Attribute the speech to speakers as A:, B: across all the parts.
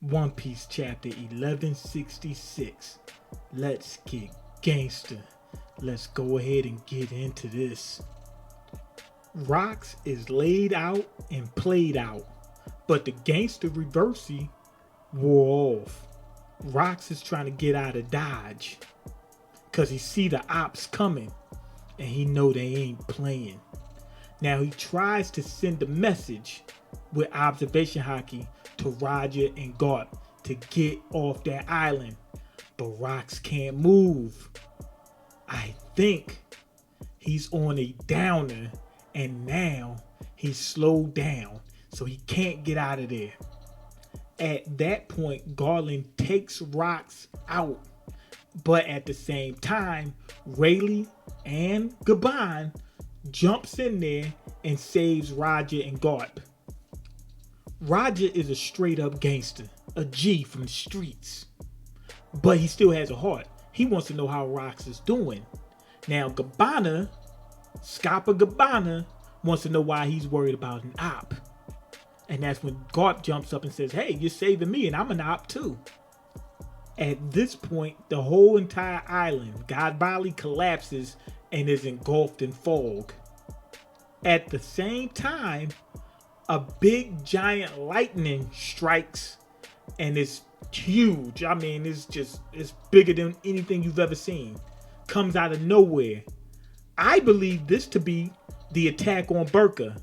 A: One Piece chapter 1166. Let's get gangster. Let's go ahead and get into this. Rocks is laid out and played out, but the gangster reversey wore off. Rocks is trying to get out of Dodge because he see the ops coming and he know they ain't playing. Now he tries to send a message with observation hockey to Roger and Garp to get off that island, but Rocks can't move. I think he's on a downer and now he's slowed down so he can't get out of there. At that point, Garland takes Rocks out, but at the same time, Rayleigh and Gabon jumps in there and saves Roger and Garp. Roger is a straight up gangster, a G from the streets, but he still has a heart. He wants to know how Rocks is doing. Now Scapa Gabbana wants to know why he's worried about an op. And that's when Garp jumps up and says, hey, you're saving me and I'm an op too. At this point, the whole entire island, God Valley, collapses and is engulfed in fog. At the same time, a big giant lightning strikes and it's huge. I mean, it's bigger than anything you've ever seen. Comes out of nowhere. I believe this to be the attack on Burka.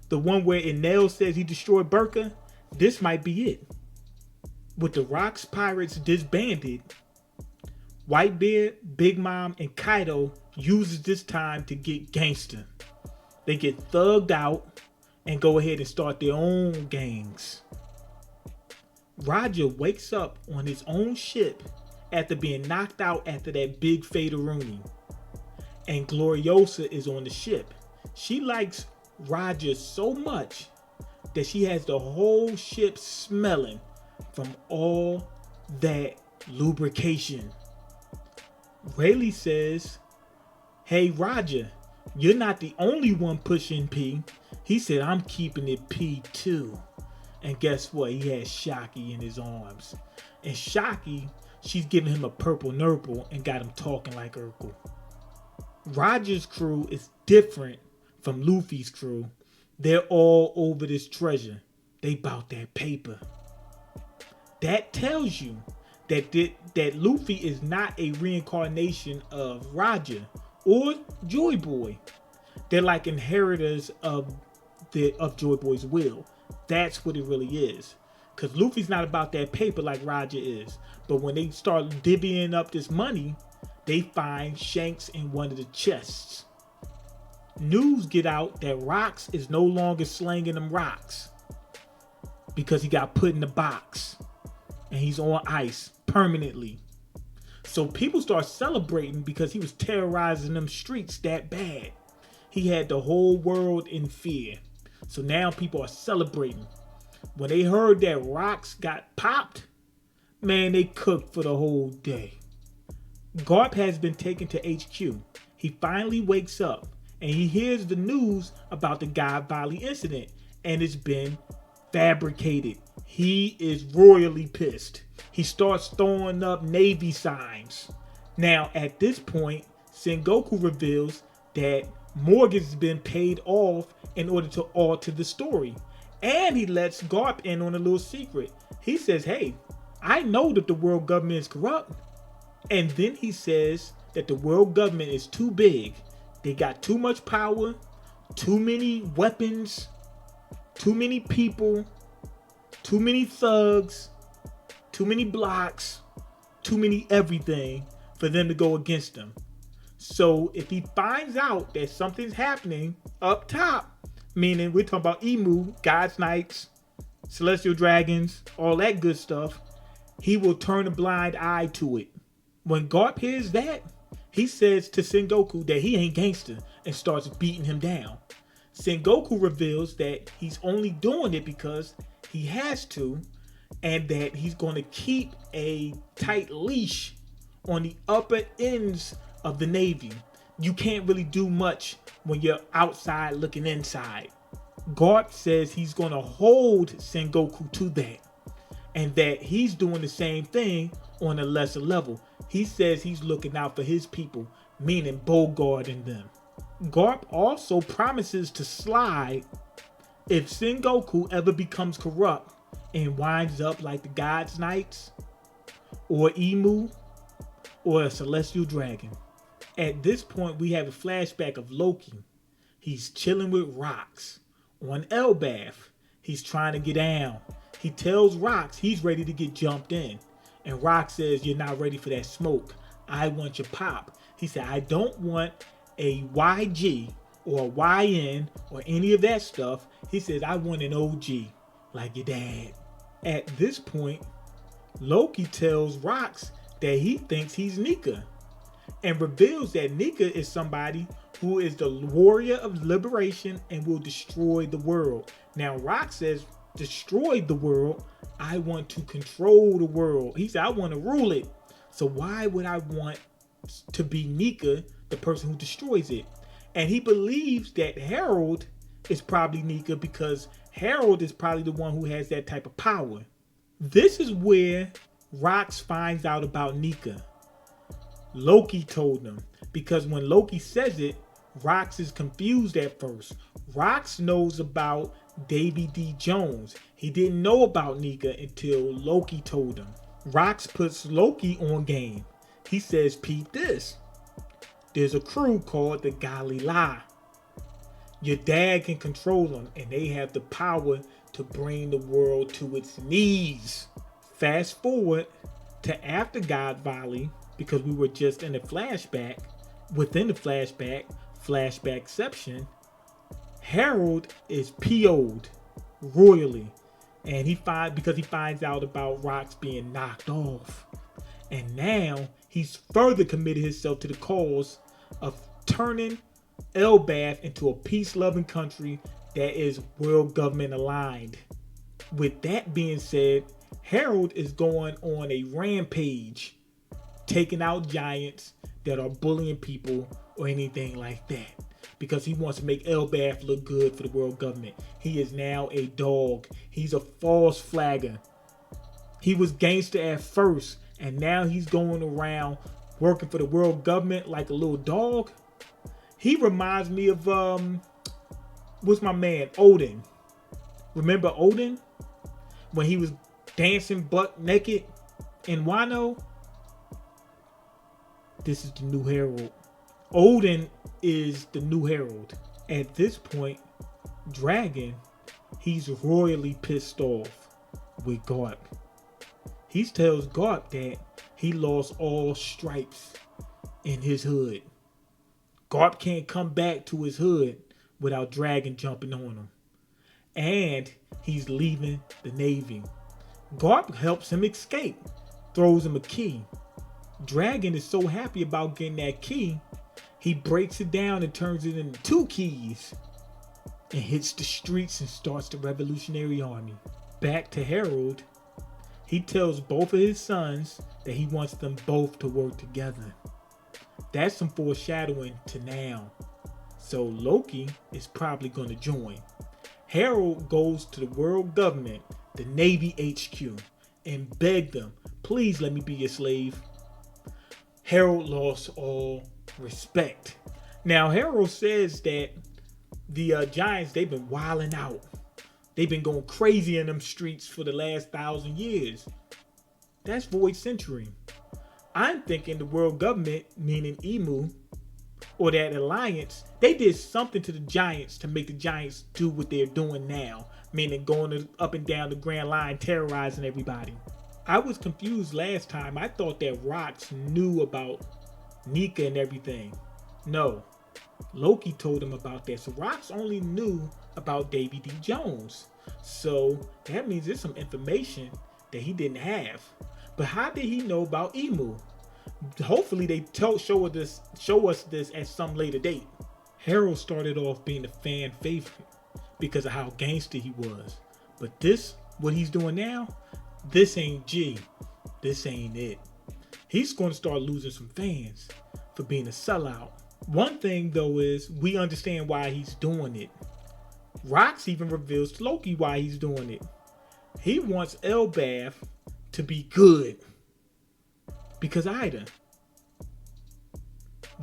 A: The one where Enel says he destroyed Burka. This might be it. With the Rocks pirates disbanded, Whitebeard, Big Mom, and Kaido uses this time to get gangster. They get thugged out and go ahead and start their own gangs. Roger wakes up on his own ship after being knocked out after that big Faderoonie. And Gloriosa is on the ship. She likes Roger so much that she has the whole ship smelling from all that lubrication. Rayleigh says, hey Roger, you're not the only one pushing P. He said, I'm keeping it P too. And guess what? He has Shocky in his arms. And Shocky, she's giving him a purple nurple and got him talking like Urkel. Roger's crew is different from Luffy's crew. They're all over this treasure. They bout that paper. That tells you that Luffy is not a reincarnation of Roger or Joy Boy. They're like inheritors of Joy Boy's will. That's what it really is. Because Luffy's not about that paper like Roger is. But when they start divvying up this money, they find Shanks in one of the chests. News get out that Rocks is no longer slanging them rocks because he got put in the box and he's on ice permanently. So people start celebrating because he was terrorizing them streets that bad. He had the whole world in fear. So now people are celebrating. When they heard that Rocks got popped, man, they cooked for the whole day. Garp has been taken to HQ. He finally wakes up and he hears the news about the God Valley incident and it's been fabricated. He is royally pissed. He starts throwing up Navy signs. Now at this point, Sengoku reveals that Morgan's been paid off in order to alter the story. And he lets Garp in on a little secret. He says, hey, I know that the world government is corrupt. And then he says that the world government is too big. They got too much power, too many weapons, too many people, too many thugs, too many blocks, too many everything for them to go against them. So if he finds out that something's happening up top, meaning we're talking about Emu, God's Knights, Celestial Dragons, all that good stuff, he will turn a blind eye to it. When Garp hears that, he says to Sengoku that he ain't gangster and starts beating him down. Sengoku reveals that he's only doing it because he has to and that he's going to keep a tight leash on the upper ends of the Navy. You can't really do much when you're outside looking inside. Garp says he's going to hold Sengoku to that. and that he's doing the same thing on a lesser level. He says he's looking out for his people, meaning Bogart and them. Garp also promises to slide if Sengoku ever becomes corrupt and winds up like the God's Knights, or Emu, or a celestial dragon. At this point, we have a flashback of Loki. He's chilling with Rocks on Elbaf. He's trying to get down. He tells Rocks he's ready to get jumped in. And Rock says, you're not ready for that smoke. I want your pop. He said, I don't want a YG or a YN or any of that stuff. He says, I want an OG, like your dad. At this point, Loki tells Rocks that he thinks he's Nika, and reveals that Nika is somebody who is the warrior of liberation and will destroy the world. Now, Rock says, destroy the world? I want to control the world. He said, I want to rule it. So why would I want to be Nika, the person who destroys it? And he believes that Harald is probably Nika because Harald is probably the one who has that type of power. This is where Rox finds out about Nika. Loki told him, because when Loki says it, Rox is confused at first. Rox knows about Davy D. Jones. He didn't know about Nika until Loki told him. Rox puts Loki on game. He says, peep this. There's a crew called the Galila. Your dad can control them, and they have the power to bring the world to its knees. Fast forward to after God Valley, because we were just in a flashback. Within the flashbackception, Harald is PO'd royally, and because he finds out about Rox being knocked off. And now he's further committed himself to the cause of turning Elbaf into a peace-loving country that is world government aligned. With that being said, Harald is going on a rampage, taking out giants that are bullying people or anything like that, because he wants to make Elbaf look good for the world government. He is now a dog. He's a false flagger. He was gangster at first, and now he's going around working for the world government like a little dog. He reminds me of what's my man, Odin. Remember Odin? When he was dancing butt naked in Wano? This is the new Harald. Odin is the new Harald. At this point, Dragon, he's royally pissed off with Garp. He tells Garp that he lost all stripes in his hood. Garp can't come back to his hood without Dragon jumping on him. And he's leaving the Navy. Garp helps him escape, throws him a key. Dragon is so happy about getting that key, he breaks it down and turns it into 2 keys and hits the streets and starts the Revolutionary Army. Back to Harald, he tells both of his sons that he wants them both to work together. That's some foreshadowing to now. So Loki is probably going to join. Harald goes to the world government, the Navy HQ, and begged them, please let me be your slave. Harald lost all respect. Now Harald says that the giants, they've been wilding out. They've been going crazy in them streets for the last 1,000 years. That's void century. I'm thinking the world government, meaning Emu, or that alliance, they did something to the giants to make the giants do what they're doing now, meaning going up and down the Grand Line, terrorizing everybody. I was confused last time. I thought that Rox knew about Nika and everything. No, Loki told him about that. So Rox only knew about Davy D. Jones. So that means there's some information that he didn't have. But how did he know about Emu? Hopefully they show us this at some later date. Harald started off being a fan favorite because of how gangster he was. But this, what he's doing now, this ain't G. This ain't it. He's going to start losing some fans for being a sellout. One thing though is we understand why he's doing it. Rox even reveals to Loki why he's doing it. He wants Elbath to be good because Ida.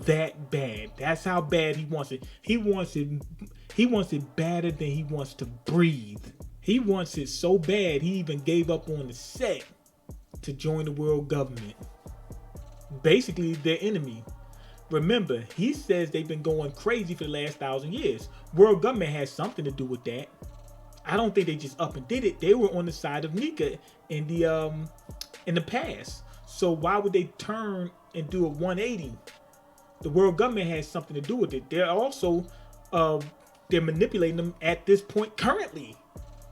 A: That bad. That's how bad he wants it. He wants it badder than he wants to breathe. He wants it so bad he even gave up on the set to join the world government. Basically their enemy. Remember, he says they've been going crazy for the last 1,000 years. World government has something to do with that. I don't think they just up and did it. They were on the side of Nika in the past. So why would they turn and do a 180? The world government has something to do with it. They're also they're manipulating them at this point currently.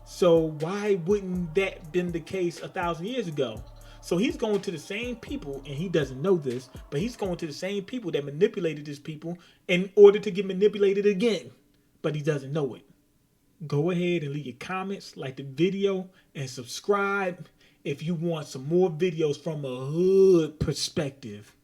A: So why wouldn't that been the case 1,000 years ago? So he's going to the same people, and he doesn't know this, but he's going to the same people that manipulated his people in order to get manipulated again. But he doesn't know it. Go ahead and leave your comments, like the video, and subscribe if you want some more videos from a hood perspective.